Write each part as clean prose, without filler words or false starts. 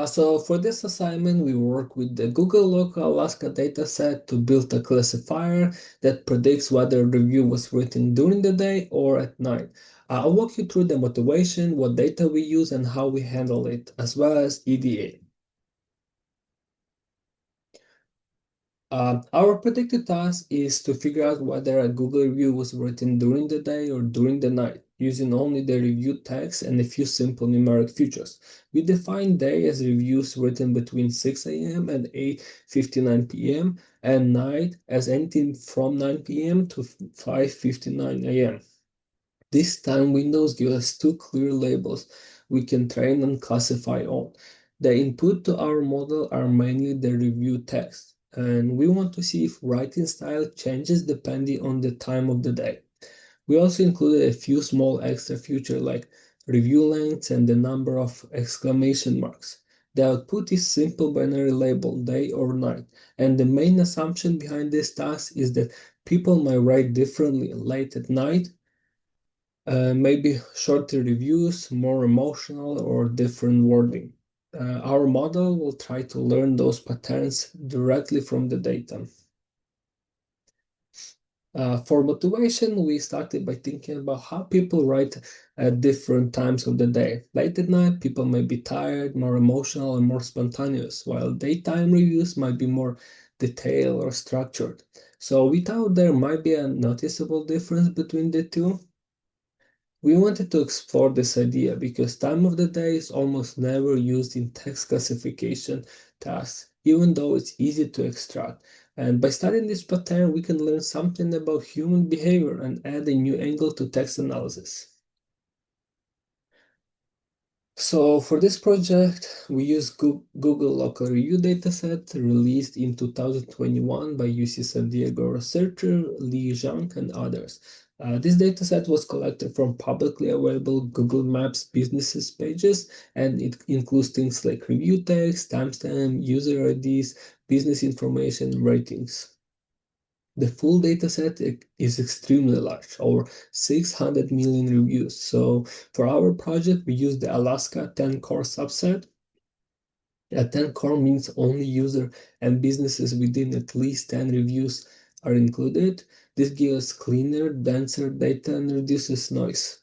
So for this assignment, we work with the Google Local Alaska dataset to build a classifier that predicts whether a review was written during the day or at night. I'll walk you through the motivation, what data we use, and how we handle it, as well as EDA. Our predicted task is to figure out whether a Google review was written during the day or during the night, using only the review text and a few simple numeric features. We define day as reviews written between 6 a.m. and 8:59 p.m. and night as anything from 9 p.m. to 5:59 a.m. These time windows give us two clear labels we can train and classify on. The input to our model are mainly the review text, and we want to see if writing style changes depending on the time of the day. We also included a few small extra features like review lengths and the number of exclamation marks. The output is simple binary label, day or night, and the main assumption behind this task is that people might write differently late at night, maybe shorter reviews, more emotional, or different wording. Our model will try to learn those patterns directly from the data. For motivation, we started by thinking about how people write at different times of the day. Late at night, people may be tired, more emotional, and more spontaneous, while daytime reviews might be more detailed or structured. So we thought there might be a noticeable difference between the two. We wanted to explore this idea because time of the day is almost never used in text classification tasks, even though it's easy to extract. And by studying this pattern, we can learn something about human behavior and add a new angle to text analysis. So for this project, we use Google Local Review dataset released in 2021 by UC San Diego researcher Li Zhang and others. This dataset was collected from publicly available Google Maps businesses pages, and it includes things like review text, timestamp, user IDs, business information, ratings. The full dataset is extremely large, over 600 million reviews. So for our project, we use the Alaska 10 core subset. A 10 core means only user and businesses within at least 10 reviews are included. This gives cleaner, denser data and reduces noise.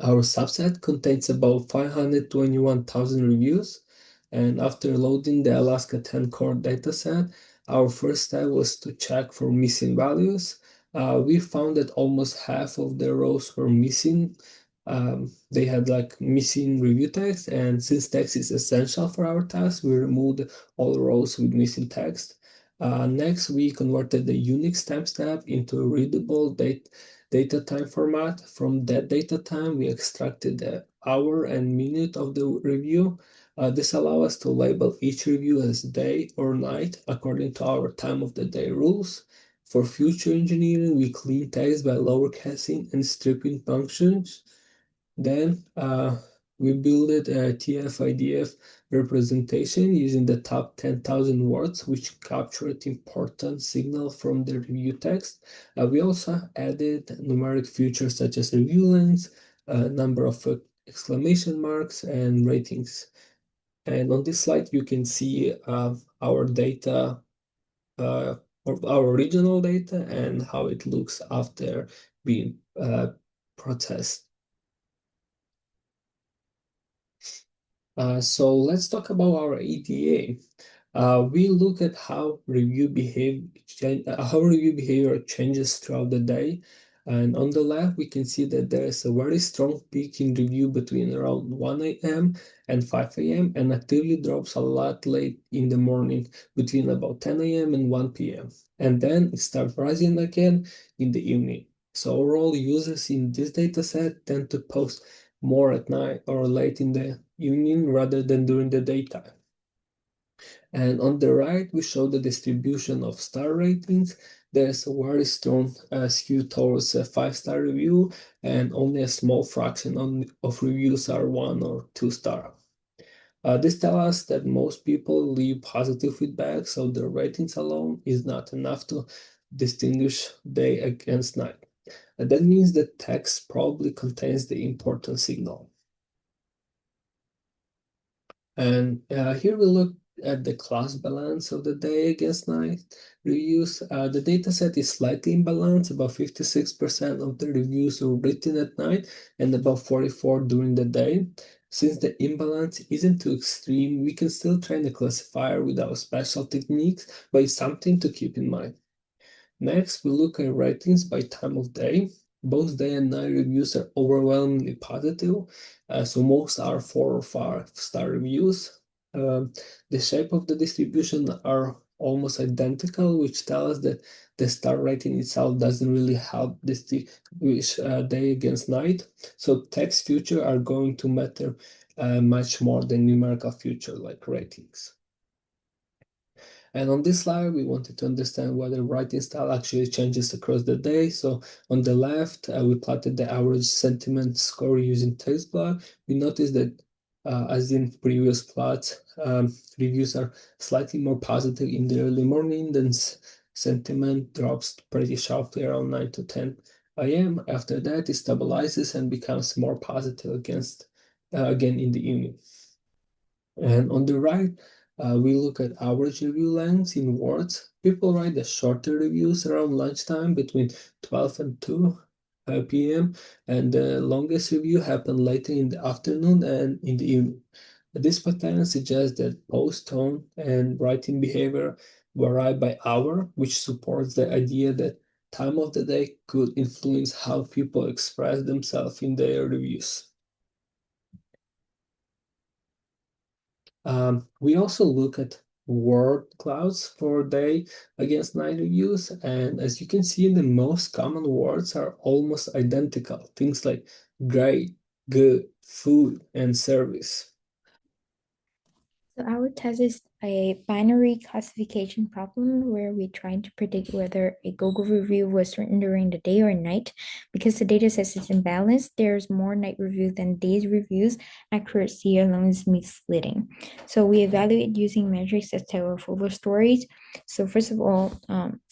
Our subset contains about 521,000 reviews, and after loading the Alaska 10 core dataset, our first step was to check for missing values. We found that almost half of the rows were missing. They had like missing review text, and since text is essential for our task, we removed all rows with missing text. Next, we converted the Unix timestamp into a readable data time format. From that data time, we extracted the hour and minute of the review. This allows us to label each review as day or night according to our time of the day rules. For future engineering, we clean text by lowercasing and stripping functions. Then we built a TF-IDF representation using the top 10,000 words, which captured important signal from the review text. We also added numeric features such as review lengths, number of exclamation marks, and ratings. And on this slide, you can see our data, or our original data, and how it looks after being processed. So let's talk about our EDA. We look at how how review behavior changes throughout the day. And on the left, we can see that there is a very strong peak in review between around 1 a.m. and 5 a.m. and actively drops a lot late in the morning between about 10 a.m. and 1 p.m. And then it starts rising again in the evening. So overall, users in this dataset tend to post more at night or late in the evening rather than during the daytime. And on the right, we show the distribution of star ratings. There's a very strong skew towards a 5-star review, and only a small fraction of reviews are 1 or 2 star. This tells us that most people leave positive feedback, so the ratings alone is not enough to distinguish day against night. And that means that text probably contains the important signal. And here we look at the class balance of the day against night reviews. The data set is slightly imbalanced. About 56% of the reviews were written at night and about 44 during the day. Since the imbalance isn't too extreme, we can still train the classifier without special techniques, but it's something to keep in mind. Next, we look at ratings by time of day. Both day and night reviews are overwhelmingly positive, so most are 4 or 5 star reviews. The shape of the distribution are almost identical, which tells us that the star rating itself doesn't really help distinguish day against night. So text features are going to matter much more than numerical feature like ratings. And on this slide, we wanted to understand whether writing style actually changes across the day. So on the left, we plotted the average sentiment score using text block. We noticed that as in previous plots, reviews are slightly more positive in the early morning, then sentiment drops pretty sharply around 9 to 10 a.m. After that, it stabilizes and becomes more positive again in the evening. And on the right, we look at average review lengths in words. People write the shorter reviews around lunchtime between 12 and 2 p.m. and the longest review happen later in the afternoon and in the evening. This pattern suggests that post tone and writing behavior vary by hour, which supports the idea that time of the day could influence how people express themselves in their reviews. We also look at word clouds for day against night reviews, and as you can see, the most common words are almost identical. Things like great, good, food, and service. So our test is a binary classification problem where we're trying to predict whether a Google review was written during the day or night. Because the data set is imbalanced, there's more night reviews than days reviews. Accuracy alone is misleading. So we evaluate using metrics that tell our fuller stories. So first of all,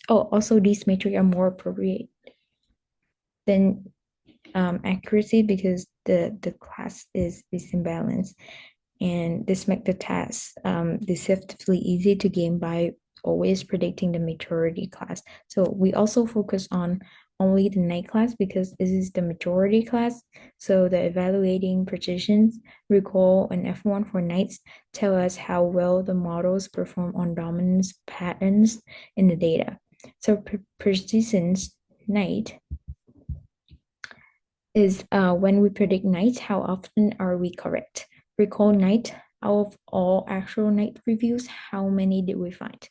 also these metrics are more appropriate than accuracy because the class is imbalanced. And this makes the task deceptively easy to game by always predicting the majority class. So we also focus on only the night class because this is the majority class. So the evaluating precisions, recall, and F1 for nights tell us how well the models perform on dominance patterns in the data. So persistence night is when we predict night, how often are we correct? Recall night, out of all actual night reviews, how many did we find?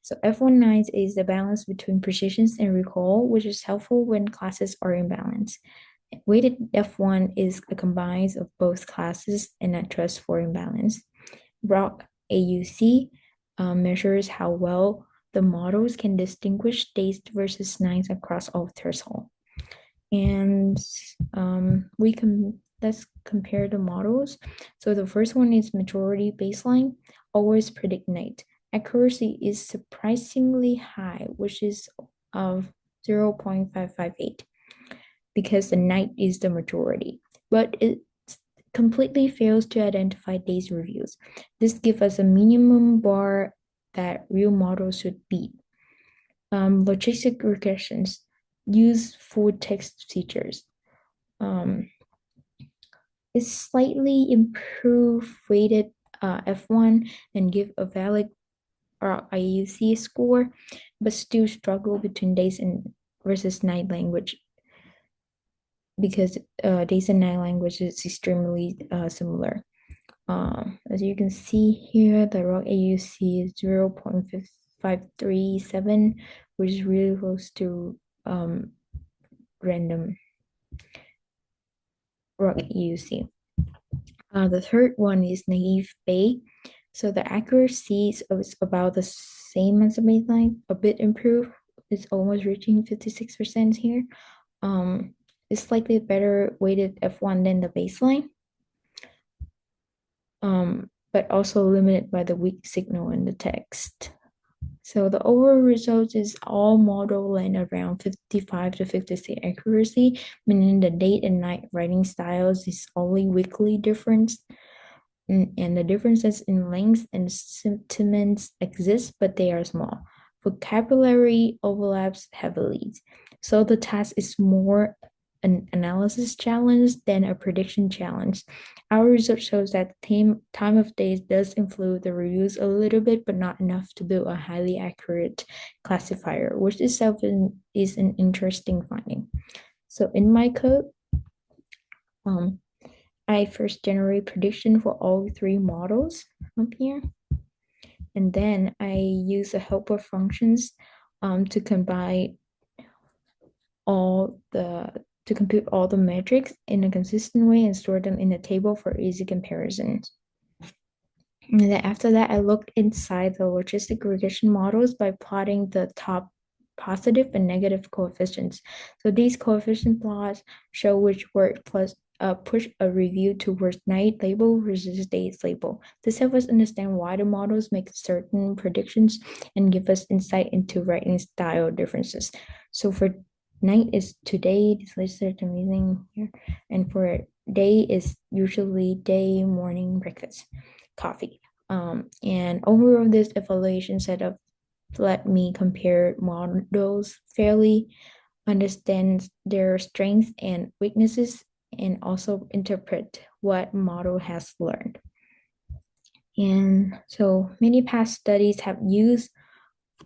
So F1 night is the balance between precisions and recall, which is helpful when classes are in balance. Weighted F1 is a combine of both classes and adjusts for imbalance. ROC AUC measures how well the models can distinguish days versus nights across all thresholds. And we can let's compare the models. So the first one is majority baseline, always predict night. Accuracy is surprisingly high, which is of 0.558 because the night is the majority, but it completely fails to identify days reviews. This gives us a minimum bar that real models should beat. Logistic regressions use full text features. Is slightly improve weighted F1 and give a valid IUC score, but still struggle between days and versus night language because days and night language is extremely similar. As you can see here, the ROC AUC is 0.537, which is really close to random ROC AUC. The third one is naive Bayes. So the accuracy is about the same as the baseline, a bit improved. It's almost reaching 56% here. It's slightly better weighted F1 than the baseline. But also limited by the weak signal in the text. So the overall result is all model land around 55 to 56 accuracy, meaning the date and night writing styles is only weekly difference. and the differences in length and sentiments exist, but they are small. Vocabulary overlaps heavily. So the task is more an analysis challenge than a prediction challenge. Our research shows that time of day does influence the reviews a little bit, but not enough to build a highly accurate classifier, which itself is an interesting finding. So in my code, I first generate prediction for all three models up here. And then I use the helper functions to combine to compute all the metrics in a consistent way and store them in a table for easy comparisons. And then after that, I look inside the logistic regression models by plotting the top positive and negative coefficients. So these coefficient plots show which word plus push a review towards night label versus days label. This helps us understand why the models make certain predictions and give us insight into writing style differences. So for night is today, this listed amazing here, and for day is usually day, morning, breakfast, coffee. And overall, this evaluation setup let me compare models fairly, understand their strengths and weaknesses, and also interpret what model has learned. And so many past studies have used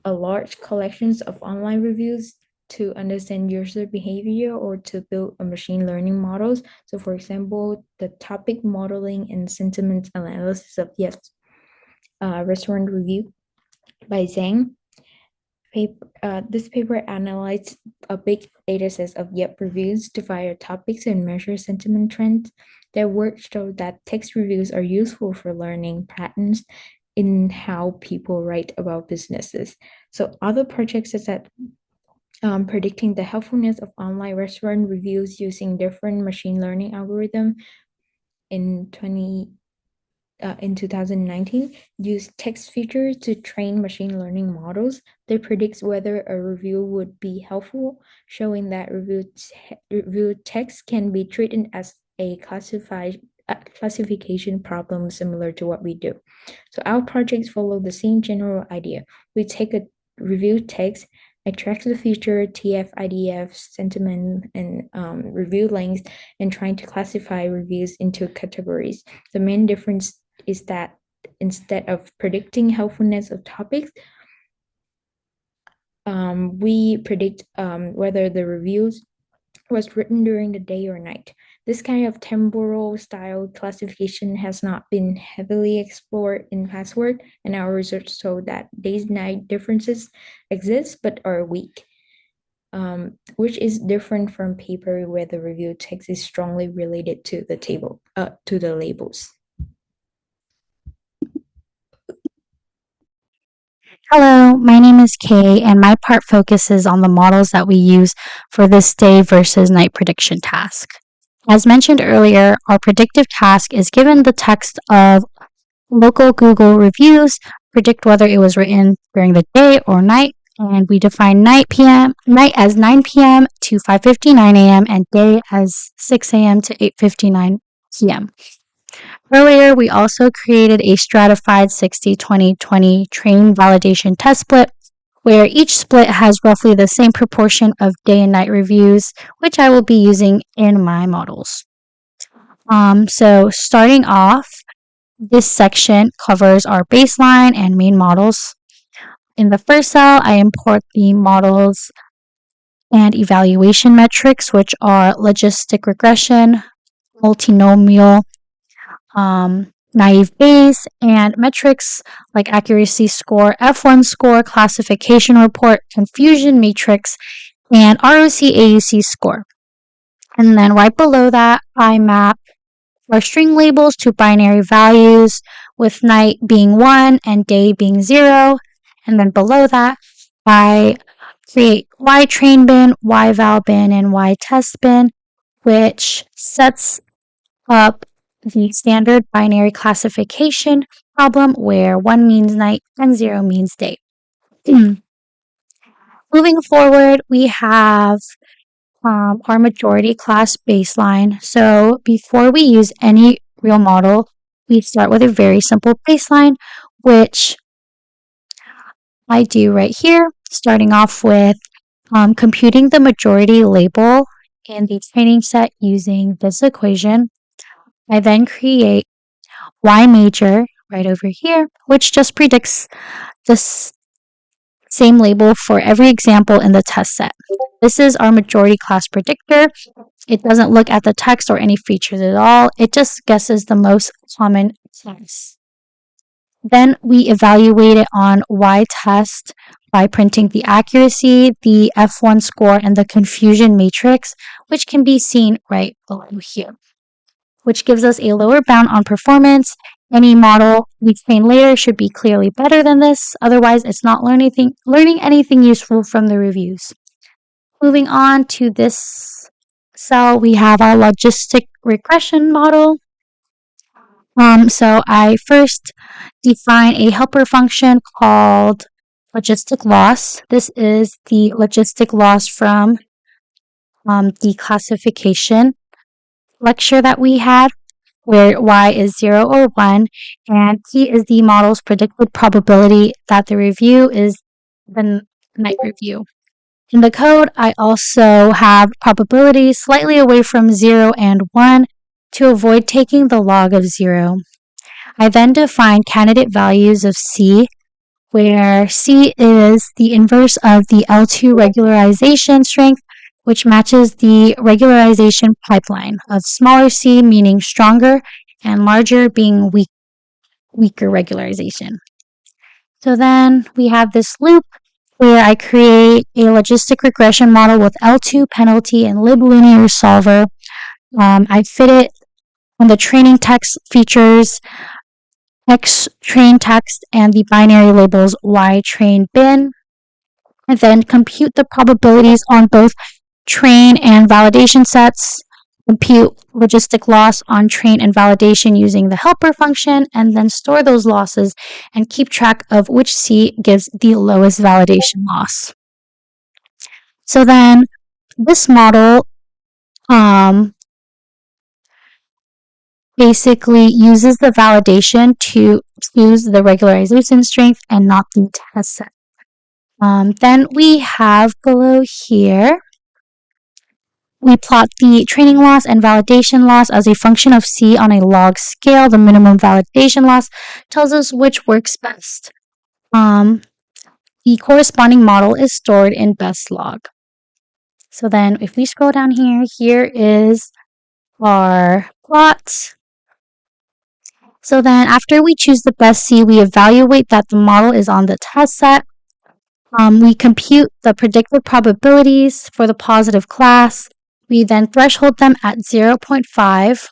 a large collections of online reviews to understand user behavior or to build a machine learning models. So for example, the topic modeling and sentiment analysis of Yes Restaurant Review by Zhang. This paper analyzed a big data set of Yelp reviews to find topics and measure sentiment trends. Their work showed that text reviews are useful for learning patterns in how people write about businesses. So other projects is that predicting the helpfulness of online restaurant reviews using different machine learning algorithm in 2019 used text features to train machine learning models. They predict whether a review would be helpful, showing that review text can be treated as a classification problem similar to what we do. So our projects follow the same general idea. We take a review text, extract the feature, TF, IDF, sentiment, and review length, and trying to classify reviews into categories. The main difference is that instead of predicting helpfulness of topics, we predict whether the reviews was written during the day or night. This kind of temporal style classification has not been heavily explored in past work, and our research showed that days-night differences exist but are weak, which is different from paper where the review text is strongly related to the labels. Hello, my name is Kay, and my part focuses on the models that we use for this day versus night prediction task. As mentioned earlier, our predictive task is given the text of local Google reviews, predict whether it was written during the day or night, and we define night as 9 p.m. to 5:59 a.m. and day as 6 a.m. to 8:59 p.m. Earlier, we also created a stratified 60-20-20 train validation test split, where each split has roughly the same proportion of day and night reviews, which I will be using in my models. So starting off, this section covers our baseline and main models. In the first cell, I import the models and evaluation metrics, which are logistic regression, multinomial, naive Bayes, and metrics like accuracy score, F1 score, classification report, confusion matrix, and ROC AUC score. And then right below that, I map our string labels to binary values, with night being 1 and day being 0. And then below that, I create Y train bin, Y val bin, and Y test bin, which sets up the standard binary classification problem where 1 means night and 0 means day. Moving forward, we have our majority class baseline. So before we use any real model, we start with a very simple baseline, which I do right here, starting off with computing the majority label in the training set using this equation. I then create Y major right over here, which just predicts this same label for every example in the test set. This is our majority class predictor. It doesn't look at the text or any features at all. It just guesses the most common class. Then we evaluate it on Y test by printing the accuracy, the F1 score, and the confusion matrix, which can be seen right below here, which gives us a lower bound on performance. Any model we train later should be clearly better than this. Otherwise, it's not learning anything useful from the reviews. Moving on to this cell, we have our logistic regression model. So I first define a helper function called logistic loss. This is the logistic loss from the classification lecture that we had, where y is 0 or 1, and t is the model's predicted probability that the review is the night review. In the code, I also have probabilities slightly away from 0 and 1 to avoid taking the log of 0. I then define candidate values of C, where C is the inverse of the L2 regularization strength, which matches the regularization pipeline of smaller c meaning stronger and larger being weaker regularization. So then we have this loop where I create a logistic regression model with L2 penalty and liblinear solver. I fit it on the training text features X train text and the binary labels Y train bin, and then compute the probabilities on both train and validation sets, compute logistic loss on train and validation using the helper function, and then store those losses and keep track of which C gives the lowest validation loss. So then this model basically uses the validation to choose the regularization strength and not the test set. Then we have below here, we plot the training loss and validation loss as a function of C on a log scale. The minimum validation loss tells us which works best. The corresponding model is stored in best log. So then if we scroll down here is our plot. So then after we choose the best C, we evaluate that the model is on the test set. We compute the predicted probabilities for the positive class. We then threshold them at 0.5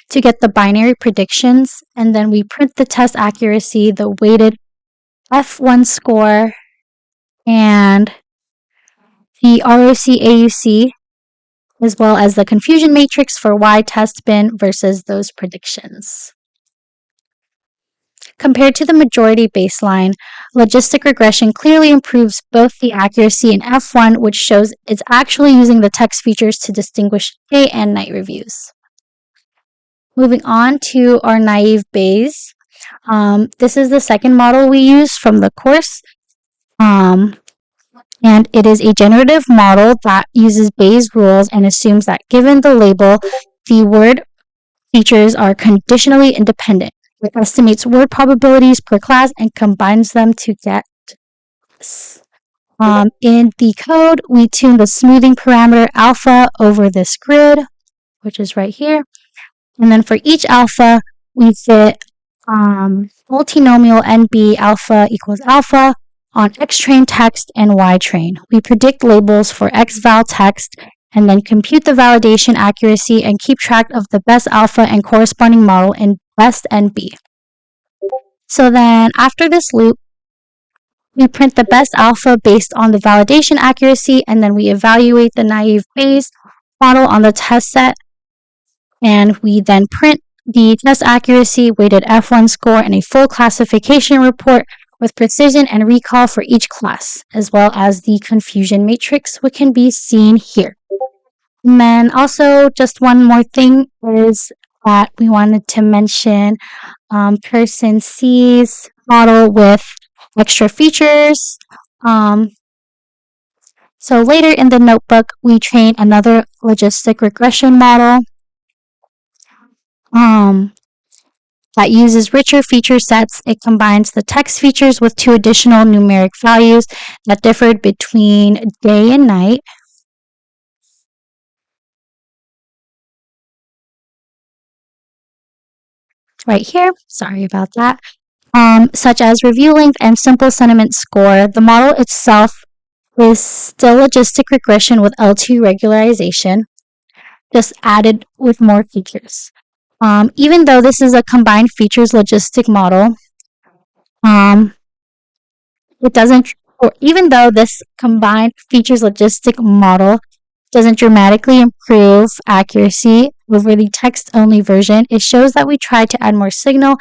to get the binary predictions, and then we print the test accuracy, the weighted F1 score, and the ROC AUC, as well as the confusion matrix for Y test bin versus those predictions. Compared to the majority baseline, logistic regression clearly improves both the accuracy in F1, which shows it's actually using the text features to distinguish day and night reviews. Moving on to our naive Bayes. This is the second model we use from the course. And it is a generative model that uses Bayes rules and assumes that given the label, the word features are conditionally independent. It estimates word probabilities per class and combines them to get this. In the code, we tune the smoothing parameter alpha over this grid, which is right here. And then for each alpha, we fit multinomial NB alpha equals alpha on X train text and Y train. We predict labels for X val text and then compute the validation accuracy and keep track of the best alpha and corresponding model in best NB. So then after this loop, we print the best alpha based on the validation accuracy, and then we evaluate the naive Bayes model on the test set, and we then print the test accuracy, weighted F1 score, and a full classification report with precision and recall for each class, as well as the confusion matrix, which can be seen here. And then also, just one more thing is that we wanted to mention person C's model with extra features. So later in the notebook, we train another logistic regression model that uses richer feature sets. It combines the text features with two additional numeric values that differed between day and night. Right here, sorry about that. Such as review length and simple sentiment score. The model itself is still logistic regression with L2 regularization, just added with more features. Even though this is a combined features logistic model, it doesn't, or even though this combined features logistic model doesn't dramatically improve accuracy over the text-only version, it shows that we tried to add more signal